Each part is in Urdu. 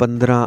15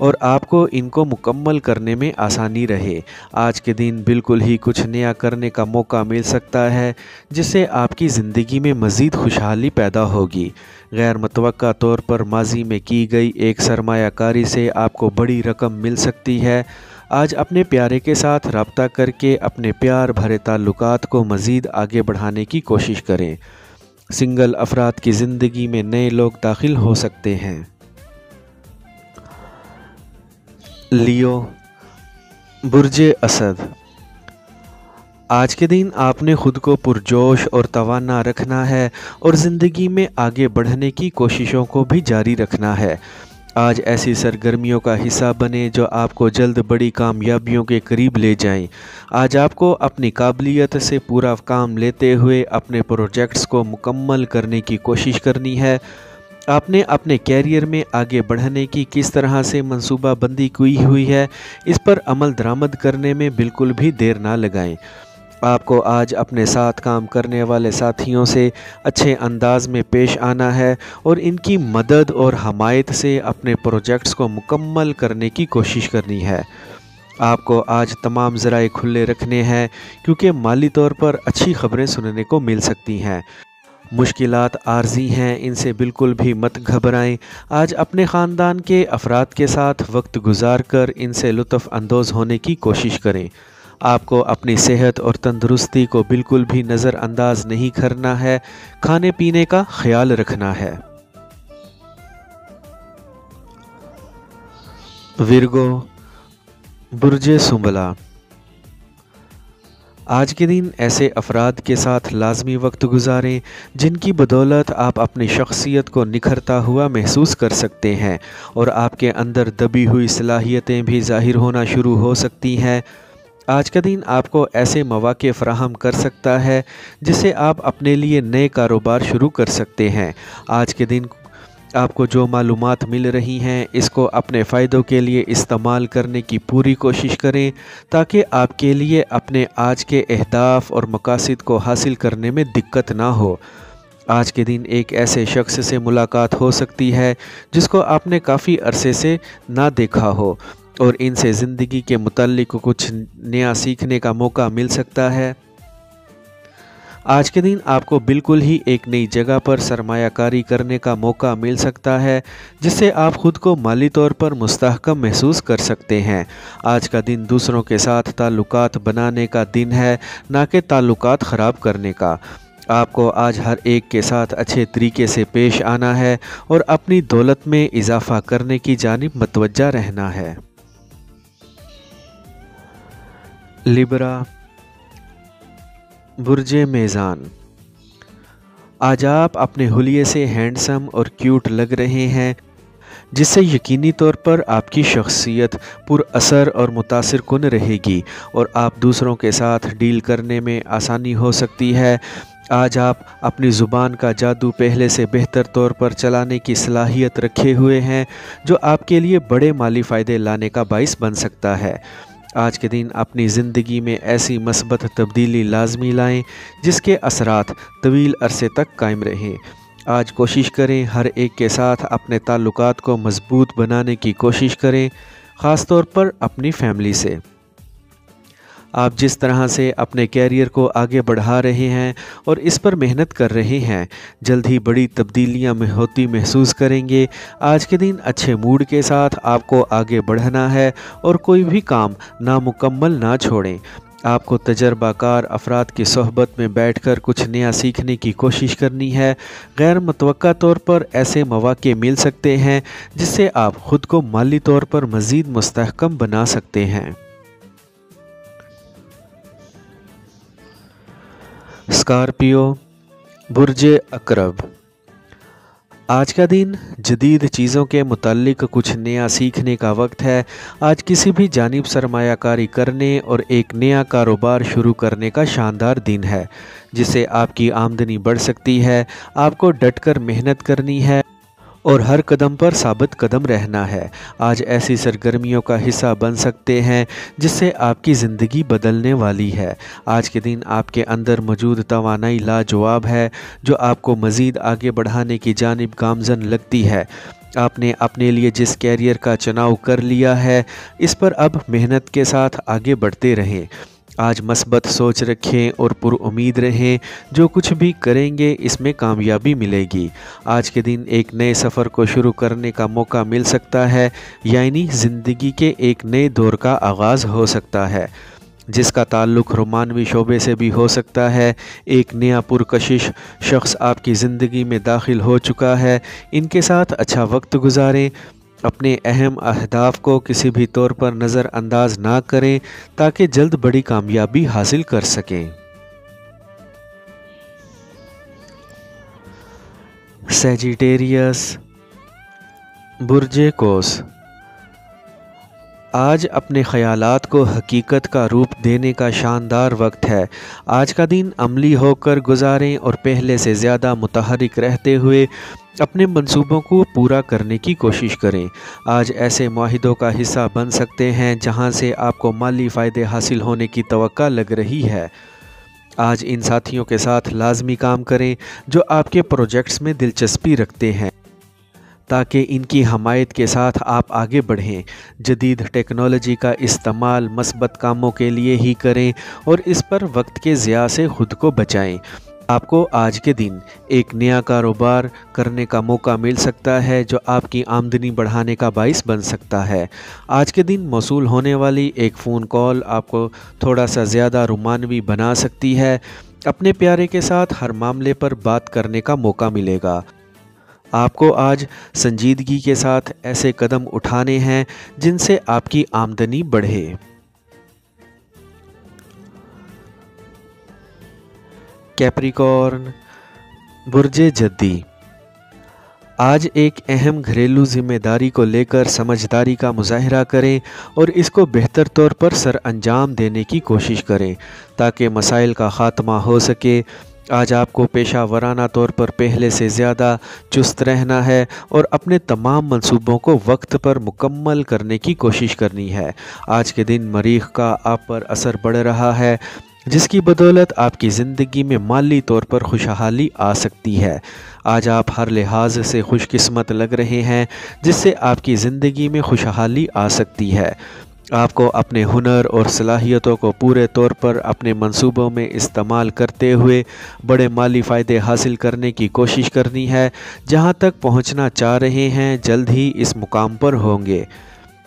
اور آپ کو ان کو مکمل کرنے میں آسانی رہے۔ آج کے دن بالکل ہی کچھ نیا کرنے کا موقع مل سکتا ہے جس سے آپ کی زندگی میں مزید خوشحالی پیدا ہوگی۔ غیر متوقع طور پر ماضی میں کی گئی ایک سرمایہ کاری سے آپ کو بڑی رقم مل سکتی ہے۔ آج اپنے پیارے کے ساتھ رابطہ کر کے اپنے پیار بھرے تعلقات کو مزید آگے بڑھانے کی کوشش کریں۔ سنگل افراد کی زندگی میں نئے لوگ داخل ہو سکتے ہیں۔ لیو، برج اسد، آج کے دن آپ نے خود کو پرجوش اور توانا رکھنا ہے اور زندگی میں آگے بڑھنے کی کوششوں کو بھی جاری رکھنا ہے۔ آج ایسی سرگرمیوں کا حصہ بنیں جو آپ کو جلد بڑی کامیابیوں کے قریب لے جائیں۔ آج آپ کو اپنی قابلیت سے پورا کام لیتے ہوئے اپنے پروجیکٹس کو مکمل کرنے کی کوشش کرنی ہے۔ آپ نے اپنے کیریئر میں آگے بڑھنے کی کس طرح سے منصوبہ بندی کی ہوئی ہے، اس پر عمل درآمد کرنے میں بالکل بھی دیر نہ لگائیں۔ آپ کو آج اپنے ساتھ کام کرنے والے ساتھیوں سے اچھے انداز میں پیش آنا ہے اور ان کی مدد اور حمایت سے اپنے پروجیکٹس کو مکمل کرنے کی کوشش کرنی ہے۔ آپ کو آج تمام ذرائع کھلے رکھنے ہیں کیونکہ مالی طور پر اچھی خبریں سننے کو مل سکتی ہیں۔ مشکلات عارضی ہیں، ان سے بالکل بھی مت گھبرائیں۔ آج اپنے خاندان کے افراد کے ساتھ وقت گزار کر ان سے لطف اندوز ہونے کی کوشش کریں۔ آپ کو اپنی صحت اور تندرستی کو بالکل بھی نظر انداز نہیں کرنا ہے، کھانے پینے کا خیال رکھنا ہے۔ ورگو، برج سنبلا، آج کے دن ایسے افراد کے ساتھ لازمی وقت گزاریں جن کی بدولت آپ اپنی شخصیت کو نکھرتا ہوا محسوس کر سکتے ہیں اور آپ کے اندر دبی ہوئی صلاحیتیں بھی ظاہر ہونا شروع ہو سکتی ہیں۔ آج کا دن آپ کو ایسے مواقع فراہم کر سکتا ہے جس سے آپ اپنے لیے نئے کاروبار شروع کر سکتے ہیں۔ آج کے دن آپ کو جو معلومات مل رہی ہیں اس کو اپنے فائدوں کے لیے استعمال کرنے کی پوری کوشش کریں تاکہ آپ کے لیے اپنے آج کے اہداف اور مقاصد کو حاصل کرنے میں دقت نہ ہو۔ آج کے دن ایک ایسے شخص سے ملاقات ہو سکتی ہے جس کو آپ نے کافی عرصے سے نہ دیکھا ہو اور ان سے زندگی کے متعلق کچھ نیا سیکھنے کا موقع مل سکتا ہے۔ آج کے دن آپ کو بالکل ہی ایک نئی جگہ پر سرمایہ کاری کرنے کا موقع مل سکتا ہے جس سے آپ خود کو مالی طور پر مستحکم محسوس کر سکتے ہیں۔ آج کا دن دوسروں کے ساتھ تعلقات بنانے کا دن ہے، نہ کہ تعلقات خراب کرنے کا۔ آپ کو آج ہر ایک کے ساتھ اچھے طریقے سے پیش آنا ہے اور اپنی دولت میں اضافہ کرنے کی جانب متوجہ رہنا ہے۔ لیبرا، برج میزان، آج آپ اپنے حلیے سے ہینڈسم اور کیوٹ لگ رہے ہیں جس سے یقینی طور پر آپ کی شخصیت پر اثر اور متاثر کن رہے گی اور آپ دوسروں کے ساتھ ڈیل کرنے میں آسانی ہو سکتی ہے۔ آج آپ اپنی زبان کا جادو پہلے سے بہتر طور پر چلانے کی صلاحیت رکھے ہوئے ہیں جو آپ کے لیے بڑے مالی فائدے لانے کا باعث بن سکتا ہے۔ آج کے دن اپنی زندگی میں ایسی مثبت تبدیلی لازمی لائیں جس کے اثرات طویل عرصے تک قائم رہیں۔ آج کوشش کریں ہر ایک کے ساتھ اپنے تعلقات کو مضبوط بنانے کی کوشش کریں، خاص طور پر اپنی فیملی سے۔ آپ جس طرح سے اپنے کیریئر کو آگے بڑھا رہے ہیں اور اس پر محنت کر رہے ہیں، جلد ہی بڑی تبدیلیاں ہوتی محسوس کریں گے۔ آج کے دن اچھے موڈ کے ساتھ آپ کو آگے بڑھنا ہے اور کوئی بھی کام نامکمل نہ چھوڑیں۔ آپ کو تجربہ کار افراد کی صحبت میں بیٹھ کر کچھ نیا سیکھنے کی کوشش کرنی ہے۔ غیر متوقع طور پر ایسے مواقع مل سکتے ہیں جس سے آپ خود کو مالی طور پر مزید مستحکم بنا سکتے ہیں۔ اسکارپیو، برج عقرب، آج کا دن جدید چیزوں کے متعلق کچھ نیا سیکھنے کا وقت ہے۔ آج کسی بھی جانب سرمایہ کاری کرنے اور ایک نیا کاروبار شروع کرنے کا شاندار دن ہے جس سے آپ کی آمدنی بڑھ سکتی ہے۔ آپ کو ڈٹ کر محنت کرنی ہے اور ہر قدم پر ثابت قدم رہنا ہے۔ آج ایسی سرگرمیوں کا حصہ بن سکتے ہیں جس سے آپ کی زندگی بدلنے والی ہے۔ آج کے دن آپ کے اندر موجود توانائی لاجواب ہے جو آپ کو مزید آگے بڑھانے کی جانب گامزن لگتی ہے۔ آپ نے اپنے لیے جس کیریئر کا چناؤ کر لیا ہے اس پر اب محنت کے ساتھ آگے بڑھتے رہیں۔ آج مثبت سوچ رکھیں اور پر امید رہیں، جو کچھ بھی کریں گے اس میں کامیابی ملے گی۔ آج کے دن ایک نئے سفر کو شروع کرنے کا موقع مل سکتا ہے، یعنی زندگی کے ایک نئے دور کا آغاز ہو سکتا ہے، جس کا تعلق رومانوی شعبے سے بھی ہو سکتا ہے۔ ایک نیا پرکشش شخص آپ کی زندگی میں داخل ہو چکا ہے، ان کے ساتھ اچھا وقت گزاریں۔ اپنے اہم اہداف کو کسی بھی طور پر نظر انداز نہ کریں تاکہ جلد بڑی کامیابی حاصل کر سکیں۔ سیجیٹیریس، برج قوس۔ آج اپنے خیالات کو حقیقت کا روپ دینے کا شاندار وقت ہے۔ آج کا دن عملی ہو کر گزاریں اور پہلے سے زیادہ متحرک رہتے ہوئے اپنے منصوبوں کو پورا کرنے کی کوشش کریں۔ آج ایسے معاہدوں کا حصہ بن سکتے ہیں جہاں سے آپ کو مالی فائدے حاصل ہونے کی توقع لگ رہی ہے۔ آج ان ساتھیوں کے ساتھ لازمی کام کریں جو آپ کے پروجیکٹس میں دلچسپی رکھتے ہیں، تاکہ ان کی حمایت کے ساتھ آپ آگے بڑھیں۔ جدید ٹیکنالوجی کا استعمال مثبت کاموں کے لیے ہی کریں اور اس پر وقت کے ضیاع سے خود کو بچائیں۔ آپ کو آج کے دن ایک نیا کاروبار کرنے کا موقع مل سکتا ہے جو آپ کی آمدنی بڑھانے کا باعث بن سکتا ہے۔ آج کے دن موصول ہونے والی ایک فون کال آپ کو تھوڑا سا زیادہ رومانوی بنا سکتی ہے۔ اپنے پیارے کے ساتھ ہر معاملے پر بات کرنے کا موقع ملے گا۔ آپ کو آج سنجیدگی کے ساتھ ایسے قدم اٹھانے ہیں جن سے آپ کی آمدنی بڑھے۔ کیپریکارن، برج جدی۔ آج ایک اہم گھریلو ذمہ داری کو لے کر سمجھداری کا مظاہرہ کریں اور اس کو بہتر طور پر سر انجام دینے کی کوشش کریں تاکہ مسائل کا خاتمہ ہو سکے۔ آج آپ کو پیشہ ورانہ طور پر پہلے سے زیادہ چست رہنا ہے اور اپنے تمام منصوبوں کو وقت پر مکمل کرنے کی کوشش کرنی ہے۔ آج کے دن مریخ کا آپ پر اثر بڑھ رہا ہے، جس کی بدولت آپ کی زندگی میں مالی طور پر خوشحالی آ سکتی ہے۔ آج آپ ہر لحاظ سے خوش قسمت لگ رہے ہیں، جس سے آپ کی زندگی میں خوشحالی آ سکتی ہے۔ آپ کو اپنے ہنر اور صلاحیتوں کو پورے طور پر اپنے منصوبوں میں استعمال کرتے ہوئے بڑے مالی فائدے حاصل کرنے کی کوشش کرنی ہے۔ جہاں تک پہنچنا چاہ رہے ہیں جلد ہی اس مقام پر ہوں گے۔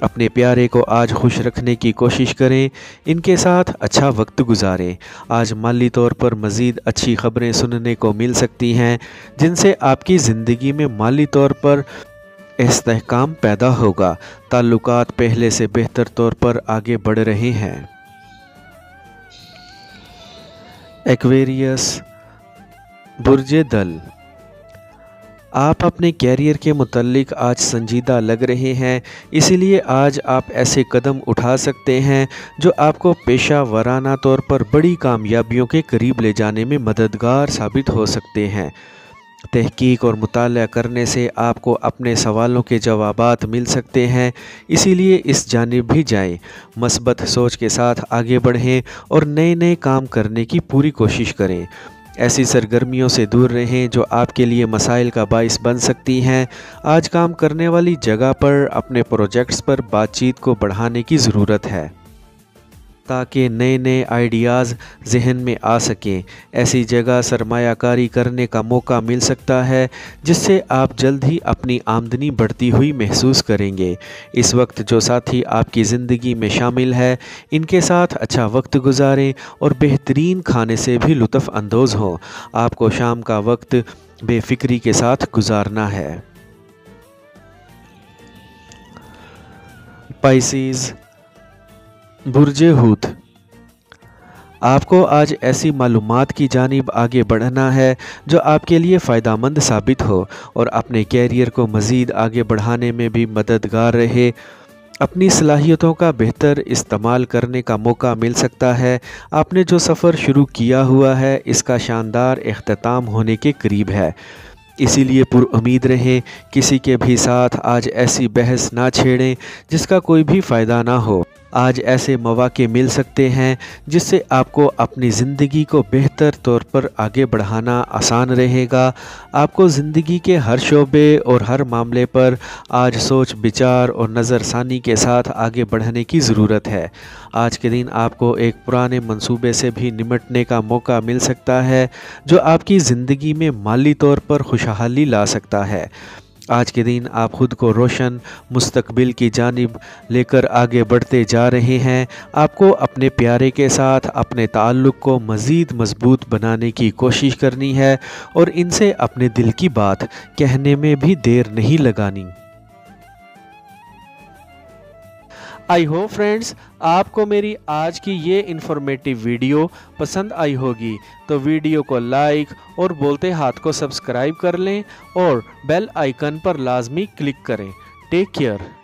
اپنے پیارے کو آج خوش رکھنے کی کوشش کریں، ان کے ساتھ اچھا وقت گزاریں۔ آج مالی طور پر مزید اچھی خبریں سننے کو مل سکتی ہیں جن سے آپ کی زندگی میں مالی طور پر استحکام پیدا ہوگا۔ تعلقات پہلے سے بہتر طور پر آگے بڑھ رہے ہیں۔ ایکویریس، برج دل۔ آپ اپنے کیریئر کے متعلق آج سنجیدہ لگ رہے ہیں، اسی لیے آج آپ ایسے قدم اٹھا سکتے ہیں جو آپ کو پیشہ ورانہ طور پر بڑی کامیابیوں کے قریب لے جانے میں مددگار ثابت ہو سکتے ہیں۔ تحقیق اور مطالعہ کرنے سے آپ کو اپنے سوالوں کے جوابات مل سکتے ہیں، اسی لیے اس جانب بھی جائیں۔ مثبت سوچ کے ساتھ آگے بڑھیں اور نئے کام کرنے کی پوری کوشش کریں۔ ایسی سرگرمیوں سے دور رہیں جو آپ کے لیے مسائل کا باعث بن سکتی ہیں۔ آج کام کرنے والی جگہ پر اپنے پروجیکٹس پر بات چیت کو بڑھانے کی ضرورت ہے تاکہ نئے آئیڈیاز ذہن میں آ سکیں۔ ایسی جگہ سرمایہ کاری کرنے کا موقع مل سکتا ہے جس سے آپ جلد ہی اپنی آمدنی بڑھتی ہوئی محسوس کریں گے۔ اس وقت جو ساتھی آپ کی زندگی میں شامل ہے ان کے ساتھ اچھا وقت گزاریں اور بہترین کھانے سے بھی لطف اندوز ہوں۔ آپ کو شام کا وقت بے فکری کے ساتھ گزارنا ہے۔ پائسیز، برج حوت۔ آپ کو آج ایسی معلومات کی جانب آگے بڑھنا ہے جو آپ کے لیے فائدہ مند ثابت ہو اور اپنے کیریئر کو مزید آگے بڑھانے میں بھی مددگار رہے۔ اپنی صلاحیتوں کا بہتر استعمال کرنے کا موقع مل سکتا ہے۔ آپ نے جو سفر شروع کیا ہوا ہے اس کا شاندار اختتام ہونے کے قریب ہے، اسی لیے پر امید رہیں۔ کسی کے بھی ساتھ آج ایسی بحث نہ چھیڑیں جس کا کوئی بھی فائدہ نہ ہو۔ آج ایسے مواقع مل سکتے ہیں جس سے آپ کو اپنی زندگی کو بہتر طور پر آگے بڑھانا آسان رہے گا۔ آپ کو زندگی کے ہر شعبے اور ہر معاملے پر آج سوچ بچار اور نظر ثانی کے ساتھ آگے بڑھنے کی ضرورت ہے۔ آج کے دن آپ کو ایک پرانے منصوبے سے بھی نمٹنے کا موقع مل سکتا ہے جو آپ کی زندگی میں مالی طور پر خوشحالی لا سکتا ہے۔ آج کے دن آپ خود کو روشن مستقبل کی جانب لے کر آگے بڑھتے جا رہے ہیں۔ آپ کو اپنے پیارے کے ساتھ اپنے تعلق کو مزید مضبوط بنانے کی کوشش کرنی ہے اور ان سے اپنے دل کی بات کہنے میں بھی دیر نہیں لگانی۔ آئی ہوپ فرینڈز آپ کو میری آج کی یہ انفارمیٹیو ویڈیو پسند آئی ہوگی، تو ویڈیو کو لائک اور بولتے ہاتھ کو سبسکرائب کر لیں اور بیل آئیکن پر لازمی کلک کریں۔ Take care.